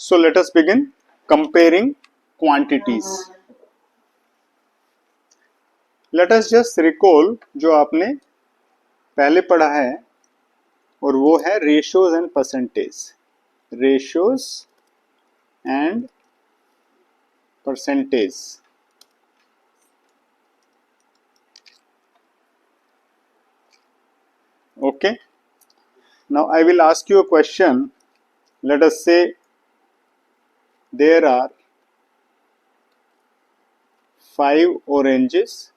So let us begin comparing quantities. Let us just recall जो आपने पहले पढ़ा है और वो है ratios and percentage. Ratios and percentage. Okay. Now I will ask you a question. Let us say there are 5 oranges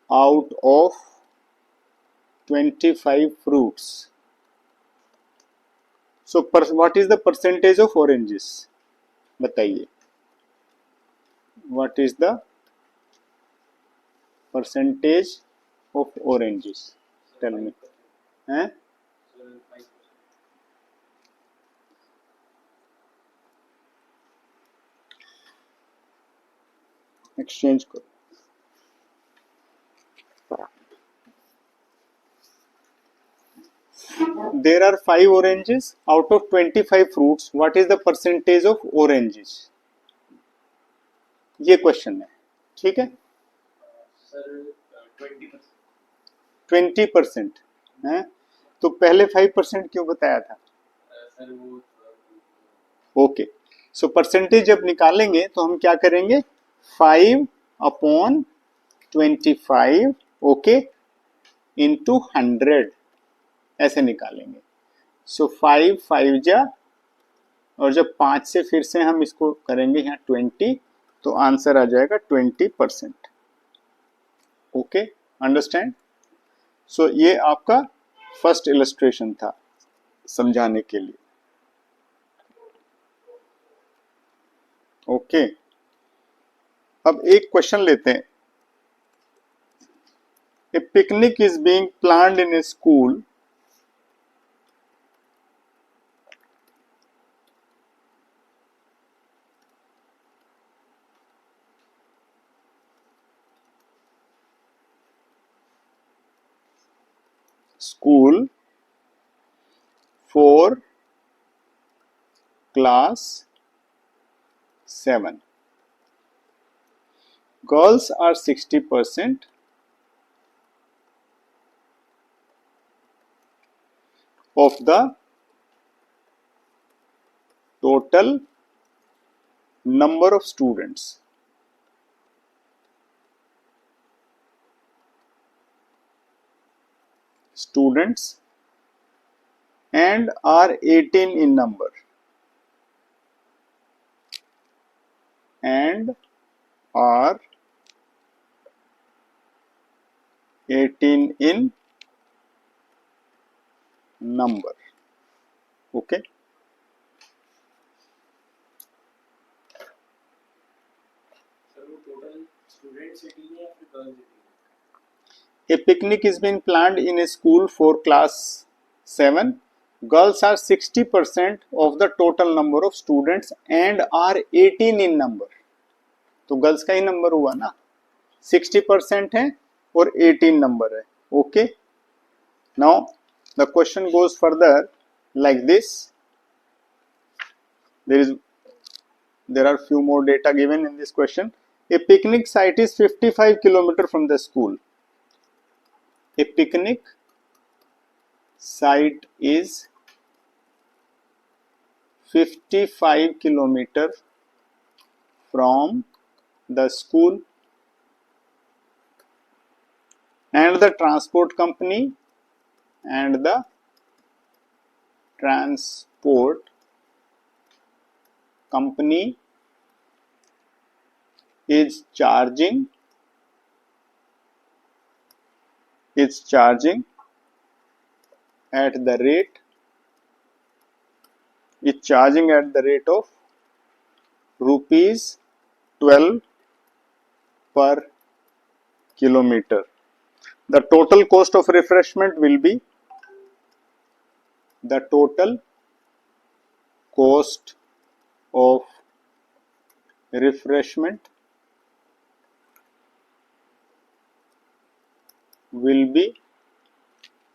out of 25 fruits. So what is the percentage of oranges? बताइए. What is the percentage of oranges? Tell me. हैं? Exchange करो. There are 5 oranges out of 25 fruits. What is the percentage of oranges? ये question है. ठीक है. 20% है. तो पहले 5% क्यों बताया था? ओके. सो परसेंटेज जब निकालेंगे तो हम क्या करेंगे? 5/25 ओके इंटू 100 ऐसे निकालेंगे. सो 5 जा और जब 5 से फिर से हम इसको करेंगे यहाँ 20 तो आंसर आ जाएगा 20%. Okay, understand? सो ये आपका फर्स्ट इलस्ट्रेशन था समझाने के लिए. ओके. अब एक क्वेश्चन लेते हैं. A picnic is being planned in a school for class 7. Girls are 60% of the total number of students. And are 18 in number. And are 18 in number. Okay. A picnic is being planned in a school for class 7. Girls are 60% of the total number of students and are 18 in number. तो girls का ही number हुआ ना. 60% है और 18 number है. Okay. Now the question goes further like this. There are few more data given in this question. A picnic site is 55 kilometers from the school. A picnic site is 55 kilometers from the school and the transport company is charging at the rate of rupees 12 per kilometer. The total cost of refreshment will be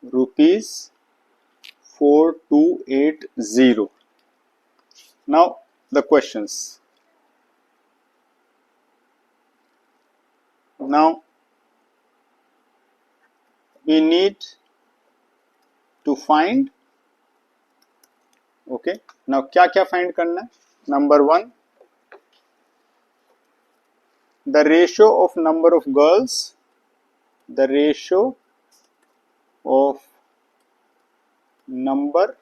rupees 4280. Now the questions. Now we need to find, okay, now क्या क्या find करना है? Number 1, the ratio of number of girls, the ratio of number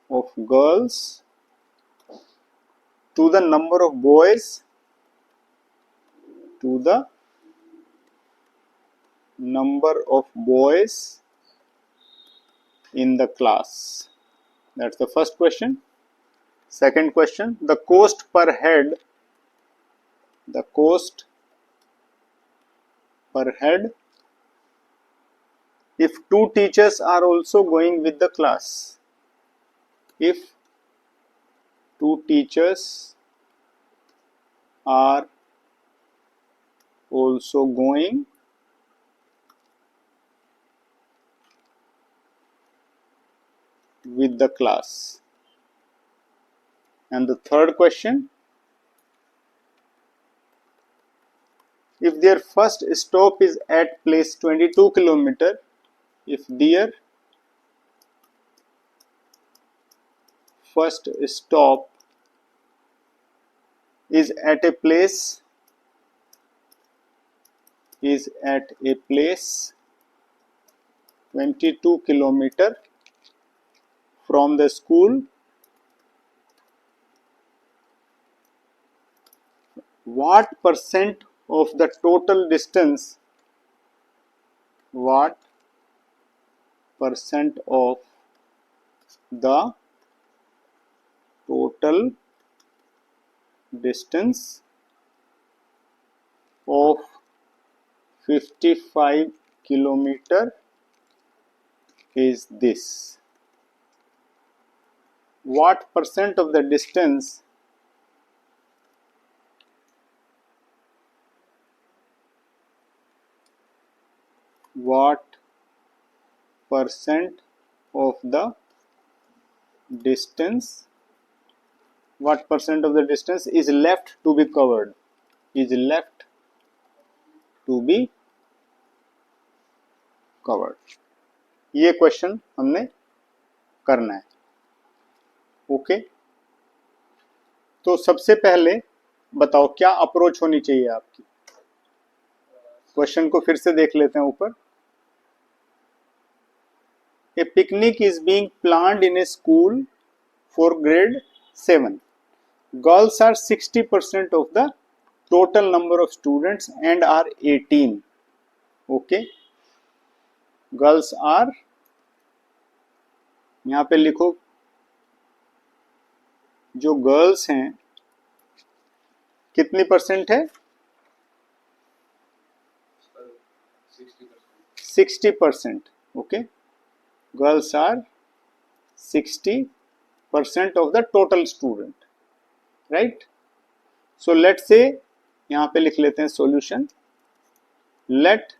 of girls to the number of boys, to the number of boys in the class. That's the first question. Second question, the cost per head, the cost per head if 2 teachers are also going with the class. If 2 teachers are also going with the class. And the third question, if their first stop is at place 22 kilometer, if their first stop is at a place 22 kilometer from the school, what percent of the total distance, what percent of the total distance of 55 kilometer is this? What percent of the distance what percent of the distance is left to be covered, is left to be covered? ये question हमने करना है. Okay, तो सबसे पहले बताओ क्या approach होनी चाहिए आपकी. क्वेश्चन को फिर से देख लेते हैं ऊपर. A picnic is being planned in a school for grade 7. Girls are 60% of the total number of students and are 18. Okay, girls are, यहाँ पे लिखो जो गर्ल्स हैं कितनी परसेंट है? 60%. Okay, girls are 60% of the total student, right? So let's say, यहाँ पे लिख लेते हैं solution. Let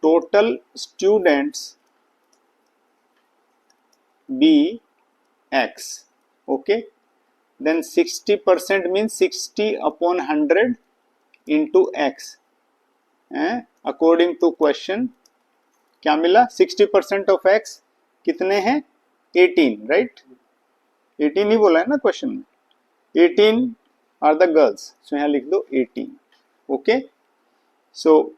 total students be x. Okay, then 60% means 60 upon 100 into x. According to question क्या मिला? 60% of x कितने हैं? 18, right? 18 ही बोला है ना क्वेश्चन में. 18 are the girls, so यहाँ लिख दो 18. ओके, सो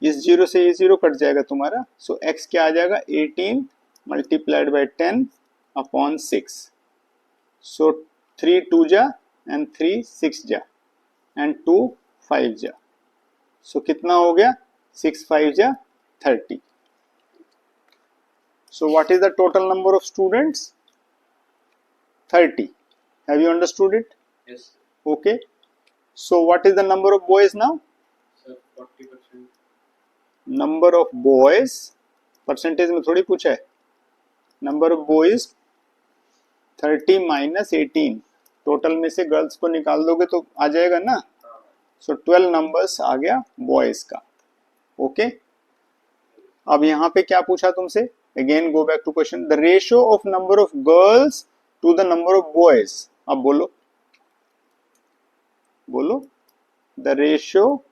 इस 0 से ये 0 कट जाएगा तुम्हारा. सो x क्या आ जाएगा? 18 multiplied by 10 upon 6. So 3 2 जा and 3 6 जा and 2 5 जा. So कितना हो गया? 6 5 जा 30. So what is the total number of students? 30. Have you understood it? Yes. Okay. So what is the number of boys now? Sir, 40%. Number of boys, percentage में थोड़ी पूछा है. Number of boys 30 minus 18. Total में से girls को निकाल दोगे तो आ जाएगा ना. सो 12 नंबर्स आ गया बॉयज का. ओके, अब यहाँ पे क्या पूछा तुमसे? Again go back to question. The ratio of number of girls to the number of boys. अब बोलो बोलो, the ratio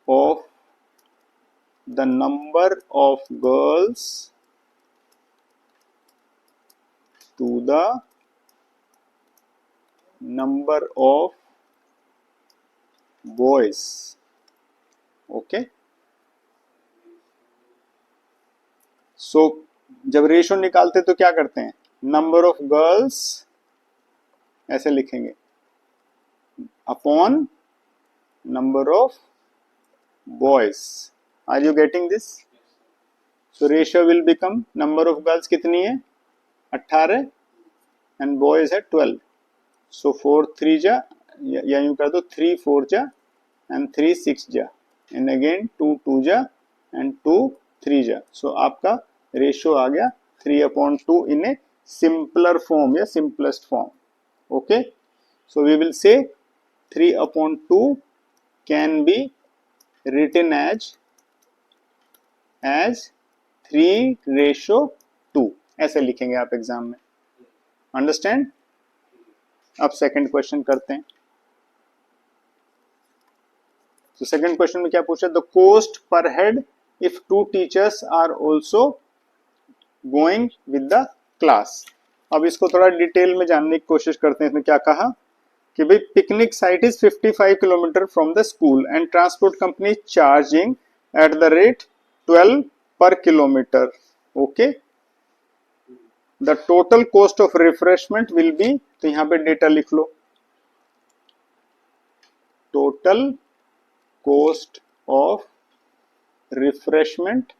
of the number of girls to the number of boys. Okay, so जब रेशियो निकालते तो क्या करते हैं, number of girls ऐसे लिखेंगे upon number of boys. Are you getting this? So ratio will become, number of girls कितनी है 18 एंड बॉयज है 12। सो 4 3 जा, या यूं कर दो 3 4 जा एंड 3 6 जा, एंड अगेन 2 2 जा एंड 2 3 जा। सो आपका रेशियो आ गया 3/2 इन ए सिंपलर फॉर्म या simplest form. Okay, so we will say 3/2 can be written as 3:2, ऐसे लिखेंगे आप एग्जाम में। अंडरस्टैंड? अब सेकंड क्वेश्चन करते हैं। तो सेकंड क्वेश्चन में क्या पूछा, the cost per head if 2 teachers are also going with the class. अब इसको थोड़ा डिटेल में जानने की कोशिश करते हैं। इसमें क्या कहा कि भाई picnic site is 55 kilometre from the school and transport company charging at the rate 12 per kilometre. Okay, the total cost of refreshment will be, तो यहां पे डेटा लिख लो, total cost of refreshment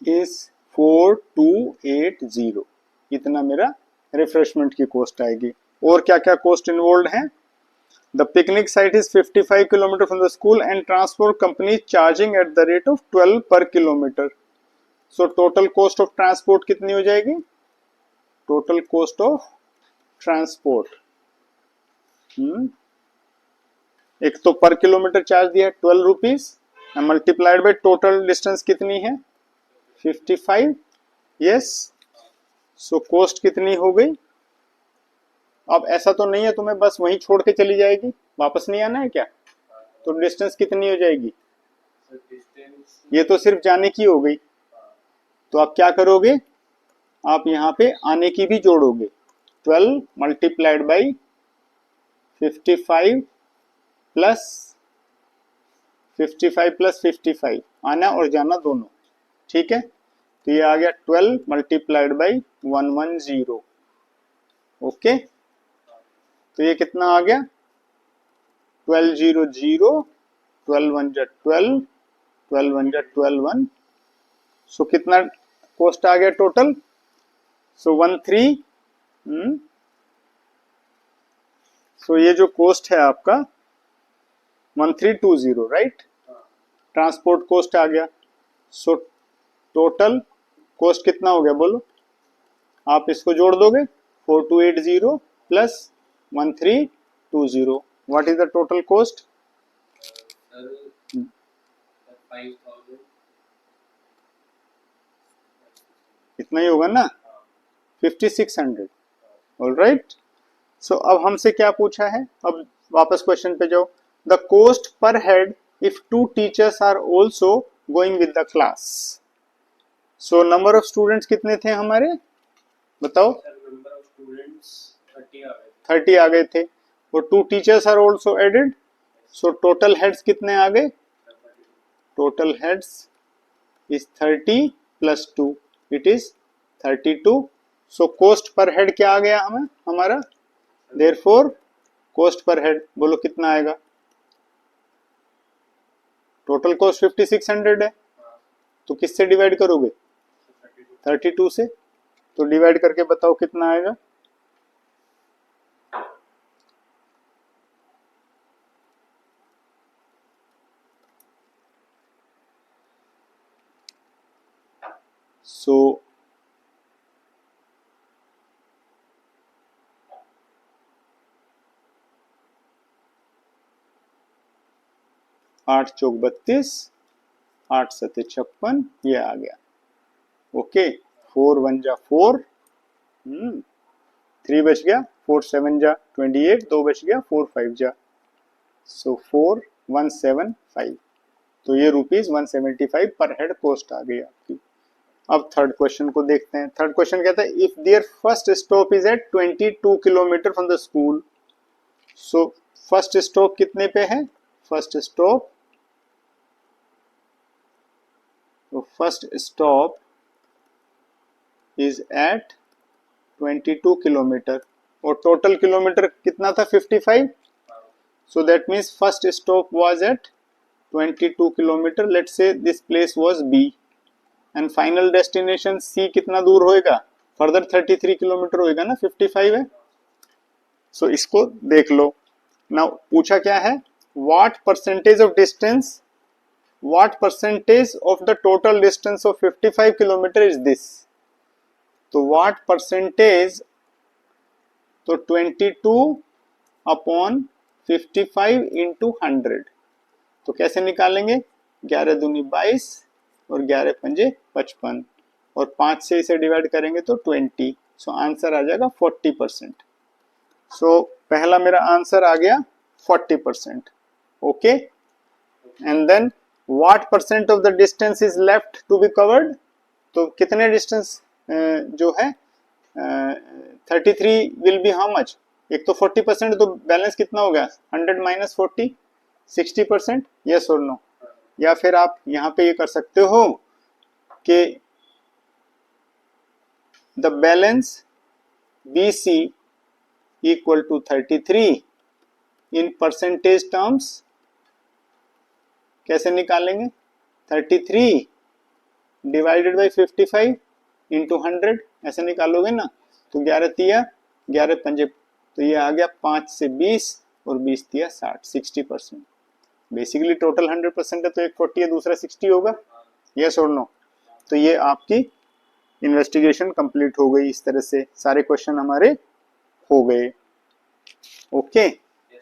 is 4280। इतना मेरा रिफ्रेशमेंट की cost आएगी। और क्या क्या कॉस्ट इन्वॉल्व है, the picnic site is 55 kilometre from the school and transport company charging at the rate of 12 per kilometre. So total cost of transport कितनी हो जाएगी, टोटल कॉस्ट ऑफ ट्रांसपोर्ट, एक तो पर किलोमीटर चार्ज दिया है 12 rupees, multiplied by total distance कितनी है 55। यस, सो कॉस्ट कितनी हो गई। अब ऐसा तो नहीं है तुम्हें बस वहीं छोड़ के चली जाएगी, वापस नहीं आना है क्या, तो डिस्टेंस कितनी हो जाएगी, ये तो सिर्फ जाने की हो गई। तो आप क्या करोगे, आप यहाँ पे आने की भी जोड़ोगे, 12 मल्टीप्लाइड बाई 55 प्लस 55 आना और जाना दोनों। ठीक है, तो ये आ गया 12 मल्टीप्लाइड बाई 110। ओके, तो ये कितना आ गया 1200, 12 1 जा 12, 12 1 जा 12 1। सो कितना कॉस्ट आ गया टोटल, सो 13। सो ये जो कॉस्ट है आपका 1320, राइट, ट्रांसपोर्ट कॉस्ट आ गया। सो टोटल कॉस्ट कितना हो गया बोलो, आप इसको जोड़ दोगे 4280 plus 1320, what is the total cost, 5,000। इतना ही होगा ना, 5600। ऑलराइट, सो अब हमसे क्या पूछा है, अब वापस क्वेश्चन पे जाओ, the cost per head if 2 teachers are also going with the class. So number of students कितने थे हमारे, बताओ, नंबर ऑफ स्टूडेंट्स 30 आ गए। 30 आ गए थे, और 2 teachers are also added. So total heads कितने आ गए, total heads is 30 plus 2, it is 32। So cost per head क्या आ गया हमें हमारा, देयरफॉर कॉस्ट पर हेड बोलो कितना आएगा, टोटल कॉस्ट 5600 है, तो किससे डिवाइड करोगे 32 से, तो डिवाइड करके बताओ कितना आएगा, सो 8 चौक 32, 8 सत्ते 56, ये आ गया। ओके 4 1 जा 4, 3 बच गया, 4 7 जा 28, 2 बच गया, 4 5 जा, सो 4175। तो ये ₹175 पर हेड कॉस्ट आ गई आपकी। अब थर्ड क्वेश्चन को देखते हैं। थर्ड क्वेश्चन कहता है if there first stop is at 22 kilometre from the school, so first stop कितने पे है? फर्स्ट स्टॉप, तो first stop is at 22 kilometre और टोटल किलोमीटर कितना था? 55। So that means first stop was at 22 kilometre. Let's say this place was B and final destination C कितना दूर होएगा? फर्दर 33 किलोमीटर होएगा ना, 55 है। सो इसको देख लो। नाउ पूछा क्या है? What percentage of distance, what percentage of the total distance of 55 kilometre is this? तो व्हाट परसेंटेज, तो 22 अपॉन 55 इंटू 100, तो कैसे निकालेंगे? 11 दूनी 22 और 11 पंजे 55 और 5 से इसे डिवाइड करेंगे तो 20। सो आंसर आ जाएगा 40%। सो पहला मेरा आंसर आ गया 40%। Okay, and then what percent of the distance is left to be covered? तो कितने डिस्टेंस जो है 33 विल बी हाउ मच? एक तो 40%, तो बैलेंस कितना हो गया? 100 माइनस 40, 60%। यस और नो? या फिर आप यहाँ पे ये कर सकते हो कि the balance BC equal to 33 in percentage terms. कैसे निकालेंगे? 33 डिवाइडेड बाई 55 इंटू 100, ऐसे निकालोगे ना। तो 11 तिया 11 पंजे, तो ये आ गया 5 से 20 और 20 तिया 60, 60%। बेसिकली टोटल 100% है, तो एक 40 है, दूसरा 60 होगा। यस और नो? तो ये आपकी इन्वेस्टिगेशन कंप्लीट हो गई। इस तरह से सारे क्वेश्चन हमारे हो गए। Okay,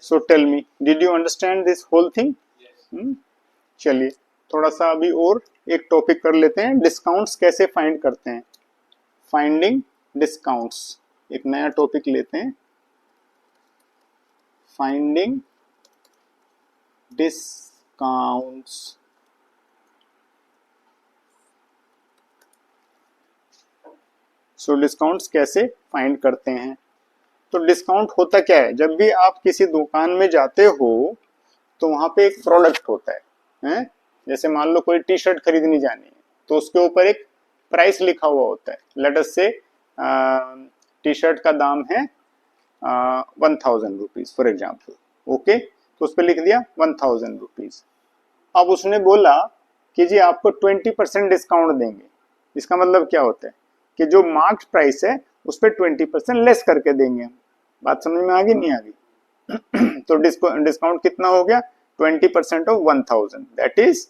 so tell me, did you understand this whole thing? चलिए थोड़ा सा अभी और एक टॉपिक कर लेते हैं, डिस्काउंट्स कैसे फाइंड करते हैं। फाइंडिंग डिस्काउंट्स, एक नया टॉपिक लेते हैं, फाइंडिंग डिस्काउंट्स। सो डिस्काउंट्स कैसे फाइंड करते हैं? तो डिस्काउंट होता क्या है? जब भी आप किसी दुकान में जाते हो तो वहां पे एक प्रोडक्ट होता है? जैसे मान लो कोई टी शर्ट खरीदनी जानी है, तो उसके ऊपर एक प्राइस लिखा हुआ होता है। लेट अस से टी शर्ट का दाम है 1000 रुपीज फॉर एग्जाम्पल। ओके, तो उस पर लिख दिया 1000 रुपीज। अब उसने बोला कि जी आपको 20% डिस्काउंट देंगे। इसका मतलब क्या होता है कि जो मार्क्ड प्राइस है उस पर 20% लेस करके देंगे। बात समझ में आ गई? नहीं आ गई? तो डिस्काउंट कितना हो गया? 20% ऑफ 1000, दैट इज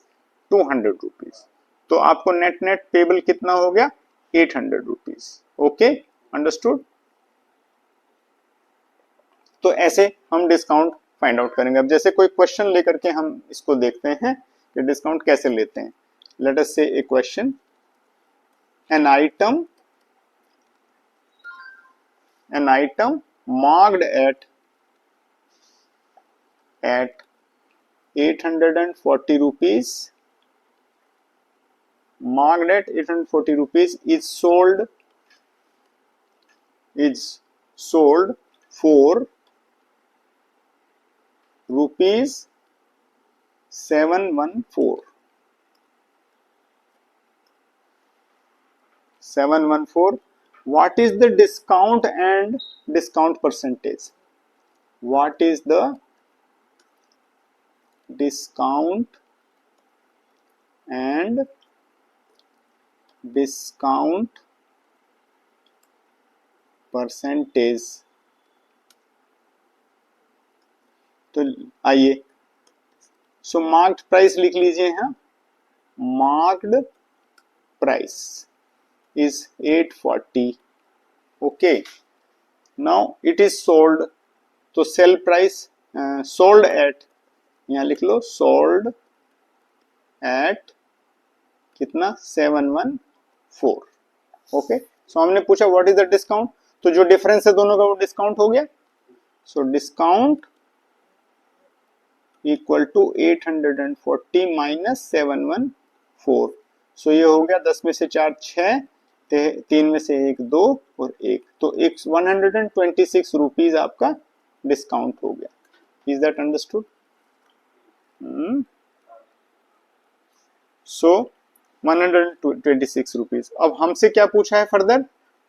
200 रुपीज। तो आपको नेट नेट पेबल कितना हो गया? 800 रुपीज। Okay, understood? तो ऐसे हम डिस्काउंट फाइंड आउट करेंगे। अब जैसे कोई क्वेश्चन लेकर के हम इसको देखते हैं कि डिस्काउंट कैसे लेते हैं। लेट अस से ए question, an item marked at 840 rupees, marked at 840 rupees is sold for rupees 714. 714. What is the discount and discount percentage? What is the discount and discount percentage? तो आइए, सो मार्क्ड प्राइस लिख लीजिए यहाँ। Marked price is 840. okay, now it is sold, तो sale price sold at, यहाँ लिख लो sold at कितना? 714. Okay, सो हमने पूछा व्हाट इज द डिस्काउंट, तो जो डिफरेंस है दोनों का वो डिस्काउंट हो गया। So discount equal to 840 minus 714। So ये हो गया 10 में से 4 6, 3 में से 1 2 और 1, तो 126 रुपीज आपका डिस्काउंट हो गया। Is that understood? So 126 rupees. अब हमसे क्या पूछा है फर्दर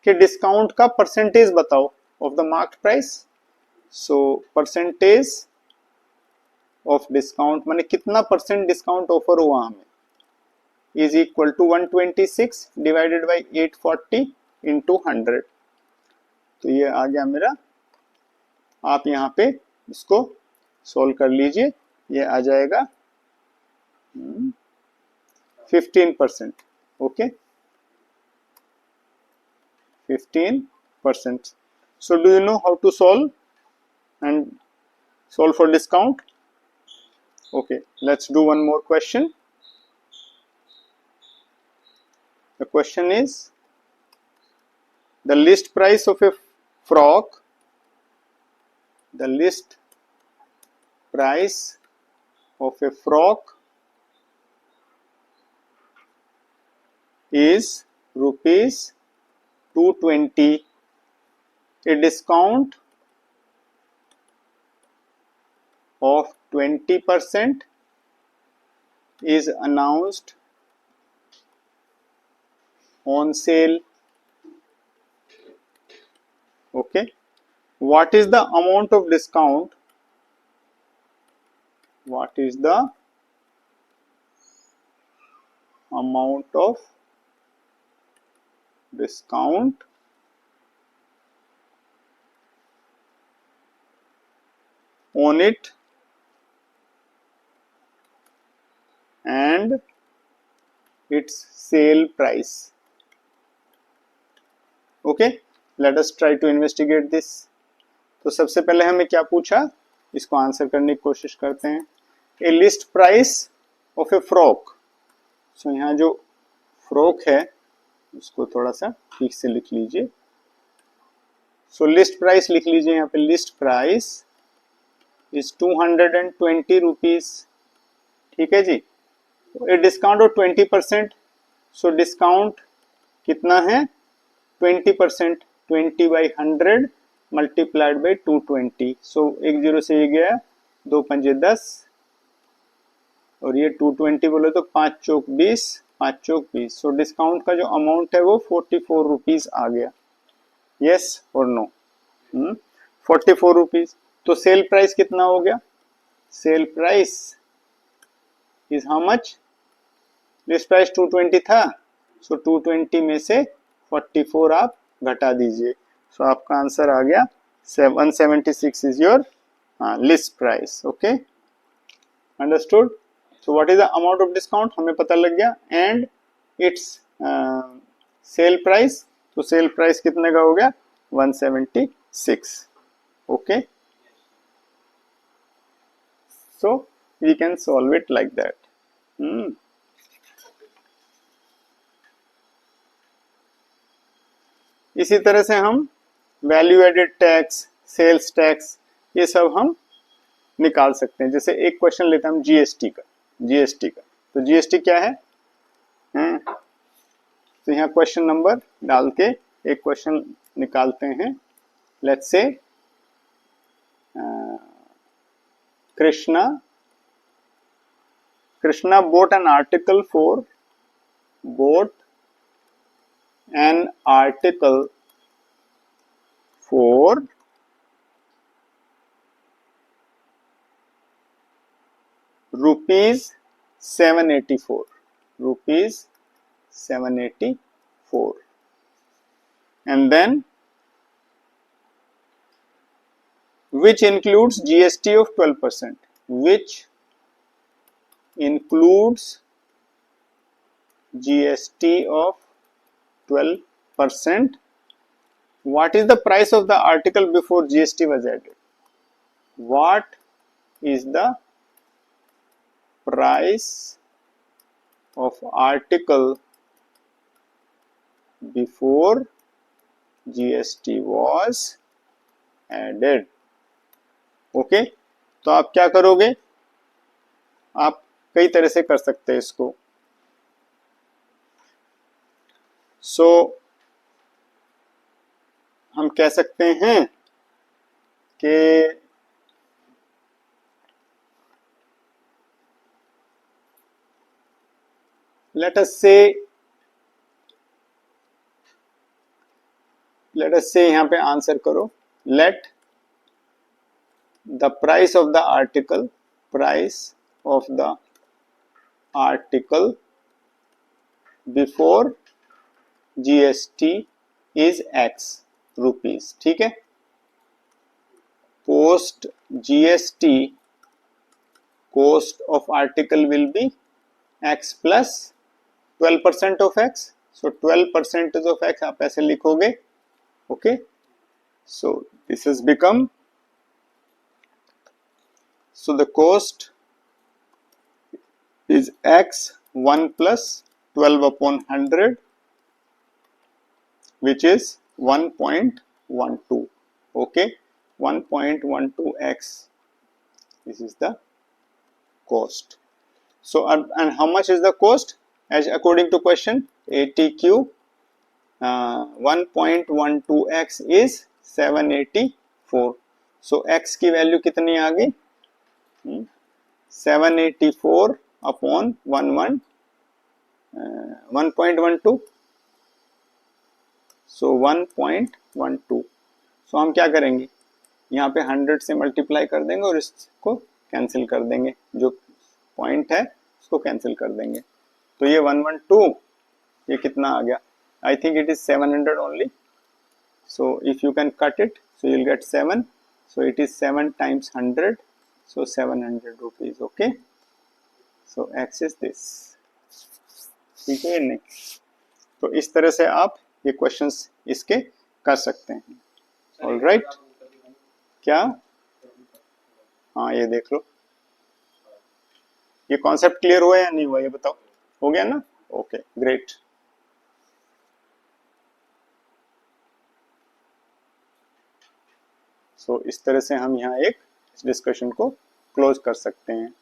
कि डिस्काउंट का परसेंटेज बताओ of the market price. So percentage of discount माने कितना परसेंट डिस्काउंट ऑफर हुआ हमें, is equal to 126 divided by 840 into 100। तो ये आ गया मेरा, आप यहाँ पे इसको सोल्व कर लीजिए, ये आ जाएगा 15%। Okay, 15%। So do you know how to solve and solve for discount? Okay, let's do one more question. The question is, the list price of a frock, the list price of a frock is rupees 220. A discount of 20% is announced on sale. Okay, what is the amount of discount? What is the amount of discount on it and its sale price? Okay, let us try to investigate this. तो सबसे पहले हमें क्या पूछा, इसको answer करने की कोशिश करते हैं। A list price of a frock. So यहाँ जो फ्रॉक है उसको थोड़ा सा ठीक से लिख लीजिए। सो लिस्ट प्राइस लिख लीजिए यहाँ पे, लिस्ट प्राइस इज 220 रुपीज। ठीक है जी, a discount of 20%। So discount कितना है 20%, 20 बाई 100 मल्टीप्लाइड बाई 220। सो एक जीरो से ये गया 2 पंजे 10 और ये 220 बोले तो 5 चौक 20, 5 चौक 20। सो डिस्काउंट का जो अमाउंट है वो 44 रुपीज आ गया। यस और नो? 44 रुपीज। तो सेल प्राइस कितना हो गया? Sale price is how much? List price 220 था, सो 220 में से 44 आप घटा दीजिए। सो आपका आंसर आ गया 176 is your list price. Okay, understood? So what is the amount of discount हमें पता लग गया, एंड इट्स सेल प्राइस। तो सेल प्राइस कितने का हो गया 176। Okay, so we can solve it like that. इसी तरह से हम value added tax, sales tax, ये सब हम निकाल सकते हैं। जैसे एक क्वेश्चन लेते हैं हम जीएसटी का। तो जीएसटी क्या है? तो यहाँ क्वेश्चन नंबर डाल के एक क्वेश्चन निकालते हैं। Let's say Krishna bought an article for rupees 784, and then which includes GST of 12%, which includes GST of 12%. What is the price of the article before GST was added? What is the price of article before GST was added. Okay, तो आप क्या करोगे, आप कई तरह से कर सकते हैं इसको। सो हम कह सकते हैं कि let us say यहाँ पे आंसर करो, let the price of the article before GST is X rupees, ठीक है। post GST cost of article will be X plus 12% of X, so 12% of X आप ऐसे लिखोगे। okay, so this has become, so the cost is X 1 plus 12 upon 100, which is 1.12. okay, 1.12x, this is the cost. So and how much is the cost as according to question? ATQ 1.12x is 784. so x की value कितनी आ गई, 784 upon 1.12, सो 1.12। सो हम क्या करेंगे, यहाँ पे 100 से multiply कर देंगे और इसको कैंसिल कर देंगे, जो पॉइंट है उसको कैंसिल कर देंगे। तो ये 112, ये कितना आ गया, I think it is 700 only. So if you can cut it, so you will get 7, so it is 7 times 100, so 700 rupees. Okay, so x is this, ठीक है नहीं। तो इस तरह से आप ये क्वेश्चंस इसके कर सकते हैं। ऑलराइट, क्या, हाँ ये देख लो, ये कॉन्सेप्ट क्लियर हुआ या नहीं हुआ, ये बताओ, हो गया ना? Okay great. सो इस तरह से हम यहाँ एक डिस्कशन को क्लोज कर सकते हैं।